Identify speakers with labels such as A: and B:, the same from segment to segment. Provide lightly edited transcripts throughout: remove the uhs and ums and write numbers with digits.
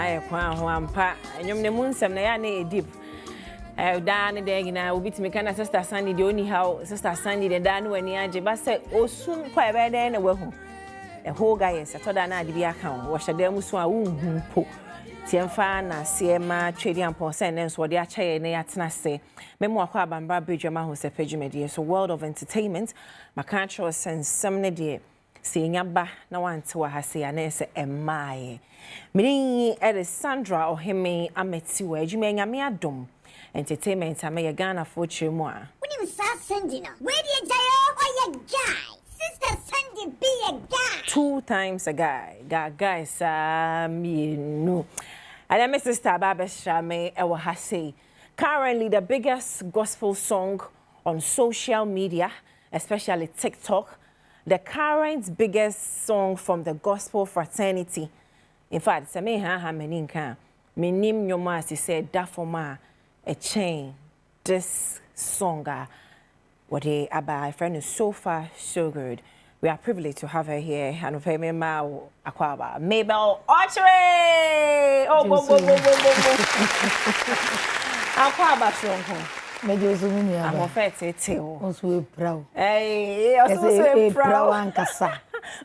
A: aye kwa ho ampa enyom ne munsem na ya na deep da ne de gina obi timi kana sister Sandy de oni how sister Sandy de da no ani age ba se osum kwa ebe de na wahu whole guy is atoda na ade bi aka wo hyeda musu a wonhu po tiemfa na siema twedi ampo sen ne so de achaye ne yatena se memo akwa abamba Badwam Ahosepe jumedie so world of entertainment makancho sensem ne de senyaba na wante wa hase ya na se emaye mini Sandra Oheme ameti wa adwuma nyame Adom entertainment ameye Ghana for chemu a
B: woni sa Sandy na we de jayo oye guy sister Sandy be a guy
A: 2 times a guy guys me no and my sister Baba Shame ewa hase currently the biggest gospel song on social media especially TikTok, the current biggest song from the gospel fraternity. In fact, se me ha meninka minim nyoma as said that for ma a chain this song what they about friend is so far so good. We are privileged to have her here and pay me akwaba Mabel Okyere. Oh bo akwaba shonko
C: Mejosu mini aba.
A: I'm fete o.
C: Oso proud.
A: Eh, oso proud
C: ankasa.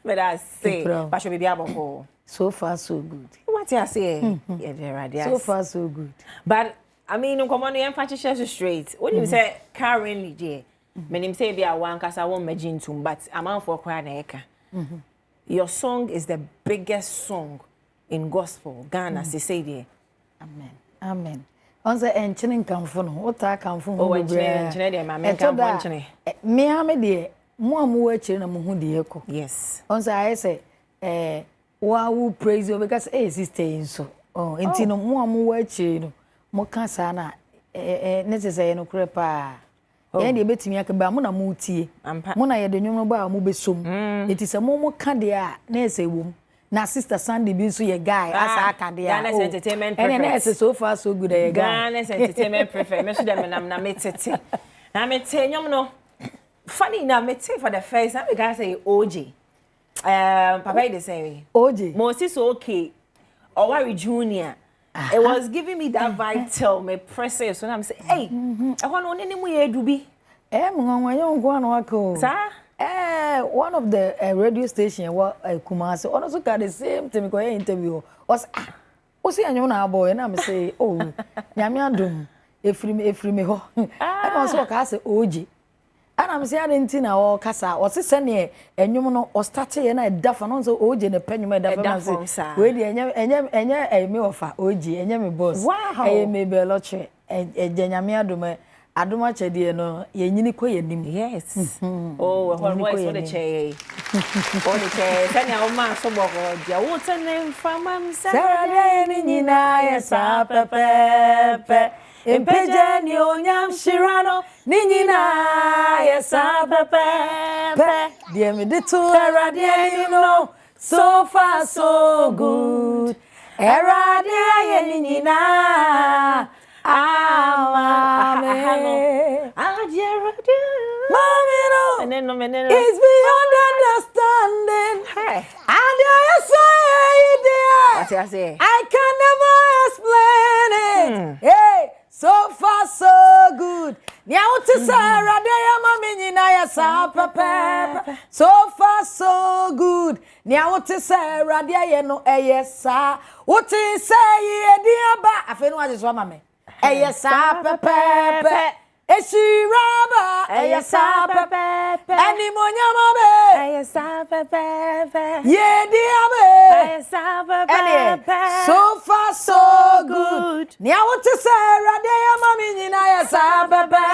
A: But I say, but should be able.
C: So far so good.
A: What you say? Yeah,
C: so far so good.
A: But I mean, come on, you emphasis straight. What do you say currently there? Meaning say be a one kasa won imagine to, but I'm out for cry na eka. Your song is the biggest song in gospel Ghana, say there.
C: Amen. Amen. Onse enchine nkamfo no wota kamfo
A: ho enchine de ma me kamfo enchine
C: me ame de mo amu akire na mo hu de eko
A: yes
C: onse aye se wa wu praise you because sister inso enti no mo amu akire no mo ka sa na necessary no krepa ye de betimi akaba mo na mo tie mo na ye de nwom no ba mo besom enti se mo ka de a na ese wom na sister Sandy be so ye guy asa aka de
A: Ghana's entertainment prefer.
C: And then so far so good ye guy.
A: Ghana's entertainment prefer. Me so dem na me tete. Na me te nyom no. Funny na me te for the first time because say OJ. Papa dey say
C: OJ.
A: Moses okay. Owari Junior. It was giving me that vibe till me press it so I'm say hey, I want no nemu ye dubi.
C: Mo nwa ye ngwa no wako.
A: Sir?
C: One of the radio station Kumasi also got the same thing because interview was see anyo na boy na me say oh nyame Adom efiri me ho and also ka say OJ and am say adentin na o kasa o se ne enwom no o start ye na dafa no so OJ ne panyum dafa na say we dey enye me ofa OJ enye me boss e Mabel Okyere nyame Adom Adoma chede no ye nyini ko ye nim
A: yes oh what the che oh the che tanya o ma so boko dia wo tene famam
C: sarade ni nyina ye sa pepe empeje ni onyam shirano ni nyina ye sa pepe dia me de to erade ni no so far so good erade ye ni nyina it's beyond understanding.
A: Hey.
C: And I say, I can never explain it. Hey, so far so good. So far so good. What is say what is say Eyesa pepe eshiraba eyesa pepe animonyama be
A: eyesa pepe
C: yediabe
A: eyesa pepe
C: so far so good nia what say rade ya mami nyina eyesa pepe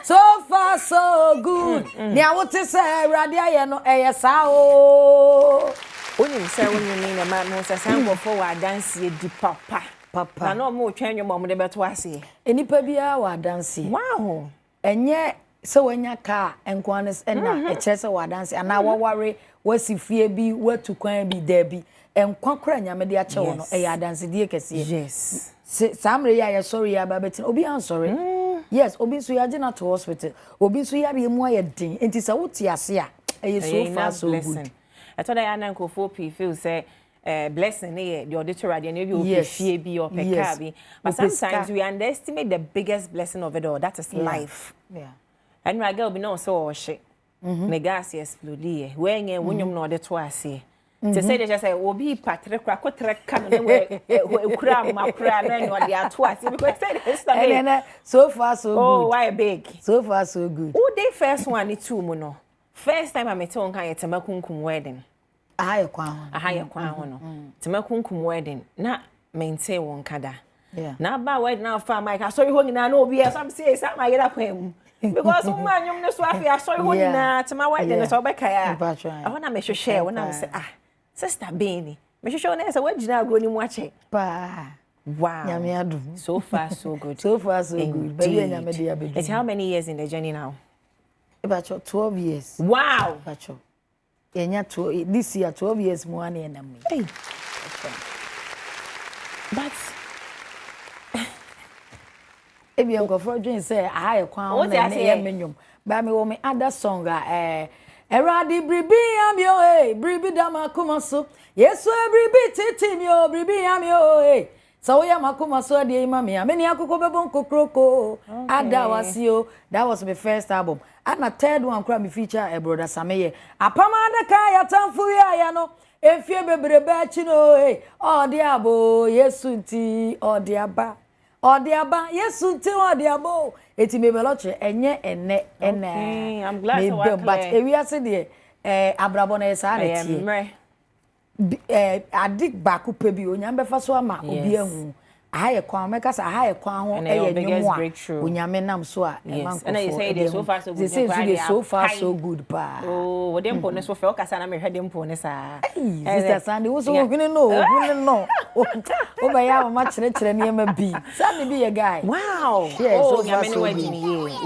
C: so far so good nia what say rade ya no eyesa o
A: oni say oni ni na ma say sango for wa dance di papa
C: Papa.
A: Na no mo twanyo mo de beto ase.
C: Enipa bia wa dance.
A: Wow.
C: Enye se wanya ka enkwanes na ekyerese wa dance ana waware wasifie bi watu kwan bi da bi enkwa kora nyame de ache wo no eya dance die kese.
A: Yes.
C: Samre ya sorry ya babetin obi an sorry. Yes, obi so ya gina to hospital. Obi so ya be mu ayedin. Enti se wote ase a eye so far so good.
A: I thought I anan ko 4p feel say blessing the auditor and you fee be or pekabi. But sometimes we underestimate the biggest blessing of it all. That is life.
C: Yeah.
A: And my girl be no so shit. Negasi explode. When you know the twice. To say they just say, "Obi patre krako trek kan we kura ma kura no no dia twice because say it's the
C: so far so good.
A: Oh, why big?
C: So far so good.
A: Who dey first one ni two mu no? First time I met on kan yetema kunkum wedding.
C: Aha ye kwan ho
A: no. Tema kunkum wedding. Na maintain won kada.
C: Yeah.
A: Na ba wedding na fa Mike. Sorry ho nyina na obi some say am I get kwam. Because umanyum ne so afia sorry ho nyina tema wedding so obeka ya. I wanna me share when I say Sister Benny. Me share na say wagina agro ni mu ache.
C: Pa.
A: Wow.
C: Nyame adum.
A: So far so good.
C: So far so good. Baby nyame dey abedu.
A: It's how many years in the journey now?
C: About 12 years.
A: Wow.
C: Bacho. This year 12 years more than me.
A: Hey. But
C: if you go for drink say I kwan na e menyum. Ba me wo me other song Eradi bribi am yo bribi dama kuma so. Yesu bribi titi mi yo bribi am yo So we makuma so de mami ameni akoko bebon kokroko. Ada wasio. That was my first album. And a third one cry me feature a brother Sameye. Apama adaka ya tamfu ya no. Efie bebrebe chi no oh diabo Yesu nti oh diaba. Oh diaba Yesu nti oh diabo. Eti Mabel Okyere enye ene.
A: Okay, I'm glad to work
C: but we are say the abrabo na esa na tie. Adik baku pe bi onyam befa so ama obi ahu. Aha ye kwan meka sa aha ye kwan ho nwumu a onyame nam so a
A: man ko. And you say they so far so good.
C: They say so far so good pa.
A: Oh, we dem po ne so fe o kasa na me hwe dem po ne sa.
C: Sister Sandy wo so hwene no. O ba ya ma kire ne ma bi. Sandy be a guy.
A: Wow.
C: Yeah,
A: oh,
C: so far so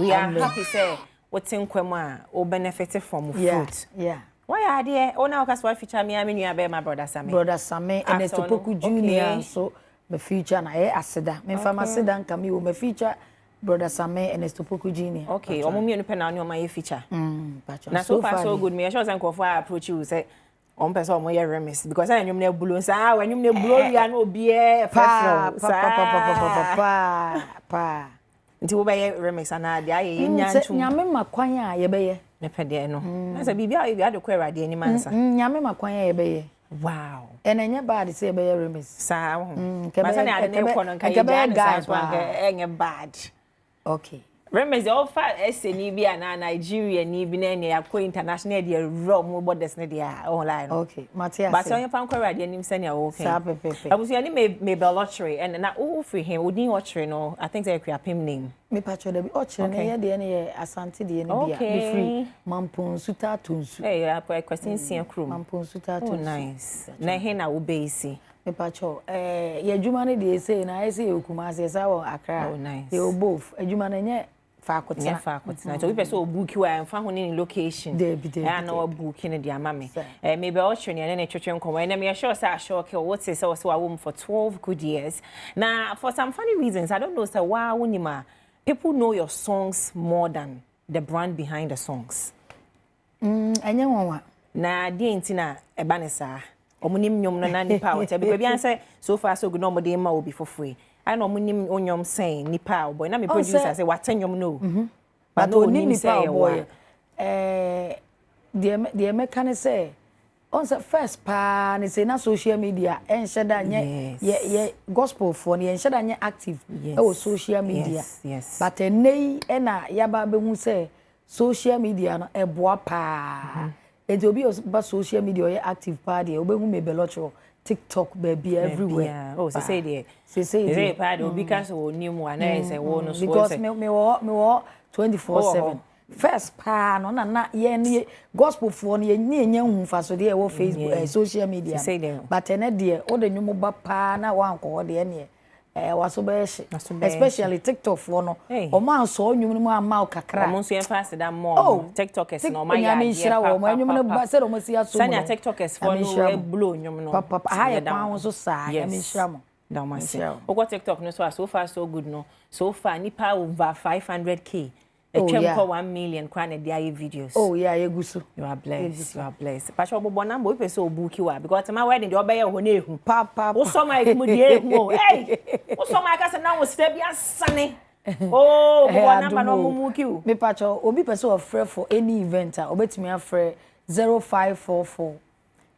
A: we are happy say what's in kwema o benefit from fruit.
C: Yeah.
A: Why are there? Oh, now because what feature me you have my brother Sammy.
C: Brother Sammy and Estopoku Junior so me feature na aseda. Me fama aseda nka me wo me feature brother Sammy and Estopoku Junior.
A: Okay, o mo me pe na my feature.
C: Na
A: so far so good. Me sure say nko for approach you say on person o mo ye remix because I nyum na bulo sa when nyum na bulo ya na obi e
C: pa.
A: Nti wo be ye remix ana de aye nyantu.
C: Nyame makwan a ye be ye.
A: Me pede no. Na say bibia e bia de kwa Awurade ani mansa.
C: Nyame makwan a ye be ye.
A: Wow.
C: And enye bad say be ye remix.
A: Sa ho. Masa na ade ne kono nka ye bia na enye bad.
C: Okay.
A: Remix the offer SNE bi na Nigeria ni bi na ne akọ international de rom borders ne de online.
C: Okay. Matias.
A: But on your fan kwa Awurade ani msa ne okay.
C: Sa pepepe.
A: Abusu ani Mabel Okyere and na who free him Odin Okyere no I think they create name.
C: Me patcho de Okyere na ye de ne asante de ne bia. Me free Mampon Suta Tunsu.
A: Eh ya question sia krum.
C: Mampon Suta Tunsu.
A: Nice. Na he na wo base.
C: Me patcho ye adwuma ne de say na ye say Kumase sa wo Accra.
A: Oh nice.
C: Ye both adwuma na nye
A: faculty. So we person book you and find in location. I know book in the amame. Maybe Okyere and church nko and me sure say sure what say so a woman for 12 good years. Now for some funny reasons I don't know say why unima people know your songs more than the brand behind the songs.
C: Anya wonwa.
A: Na die ntina e ba ne saa. Omunim nyom no na nipa o because bi an say so far so good no mo dey ma obi for free. I know munim onyom saying nipa boy na me producer say what nyom no.
C: But no nipa boy. The mechanic say on the first pa ni say na social media en sheda nye gospel for ni en sheda nye active e o social media.
A: Yes.
C: But enei e na yaba be hu say social media no e boa pa. E dey obi ba social media o active pa dey obi hu Mabel Okyere TikTok baby everywhere.
A: Yeah. Oh, say there.
C: Say
A: there pad because o new one na say wo no so.
C: Because me 24/7. First pa no na ye gospel for no ye nya hu fa so dey wo Facebook social media.
A: Say there.
C: But ene dey o de nyumo ba pa na wan ko de ne waso be especially TikTok for no o man so nyumo mu ama o kakra.
A: O so fast that more. TikTok is no my
C: ya me shira wo mo nyumo ba se do mo si aso.
A: Sanya TikTok is for no blow nyumo no.
C: Papa ha ye kwa so sa ya me shira mo.
A: That man say. O go TikTok no so far so good no. So far nipa over 500k. Echemko 1 million kwana dia videos.
C: Oh yeah, yegusu.
A: You are blessed. You are blessed. But you bobo number we person obuki wa because my wedding the obey ho na ehu.
C: Papa.
A: Wo so my mu die ehu. Hey. Wo so my ka say na wo stay bia sane. Oh, bobo number no muki o.
C: Me pacho obi person offer for any event obetimi afre 0544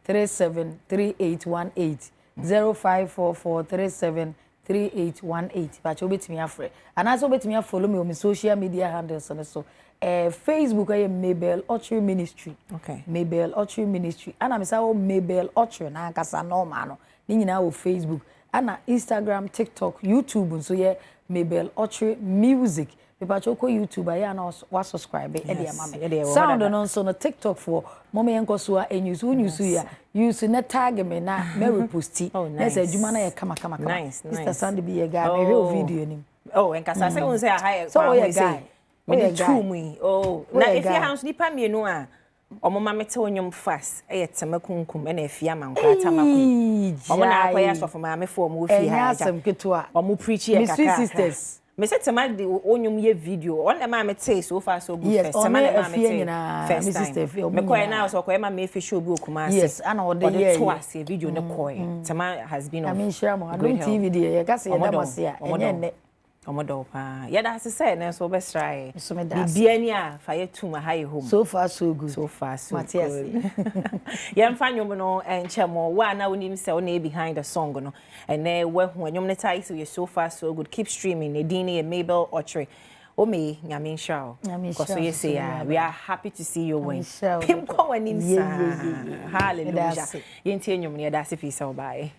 C: 373818 0544 373818 pacho obetimi afre. And also obetimi follow me on my social media handles and so Facebook I am Mabel Okyere Ministry.
A: Okay.
C: Mabel Okyere Ministry. And I'm say Mabel Okyere na kasa normal no. Ni nyina wo Facebook. Ana Instagram, TikTok, YouTube so yeah Mabel Okyere Music. People choko YouTube ya na wa subscribe e dey mama. Sound on so no TikTok for mama yenko so a news ya. Use na tag me na me reposti. Yes, adwuma na ye kama.
A: Nice.
C: Mr. Sandy be a guy me video ni.
A: Oh, and kasa say say high.
C: So we a guy.
A: Me true me. Oh, na if your house nipa me no a omoma mete onyom fast e yetema kunkum e na afia mankwa tamakum omo na akwaya sofo ma me fo omo fi ha
C: ja
A: omo preach ye kaka
C: sisters
A: me say tema de onyom ye video on ma me take so far so good
C: yes,
A: first tema na ma me take
C: first sister
A: me koy na so koy ma me fi show bi okuma ase
C: yes ana ode ye
A: to ase video ne koy tema has been
C: I mean share mo adon TV de ye ka se ye da mo se a enye ne
A: omodo pa ya da say na so be try
C: so me da
A: bia ni a fa ye tuma high home
C: so far so good
A: good ya mfanyom no enchemo wa na wonim se na behind the song no ene we hu enyom ne tai so you so far so good keep streaming Edini and Mabel Okyere Ome nyamin show because you say we are happy to see you win pim ko wanim sa hallelujah yentie enyom ne da se fi so bye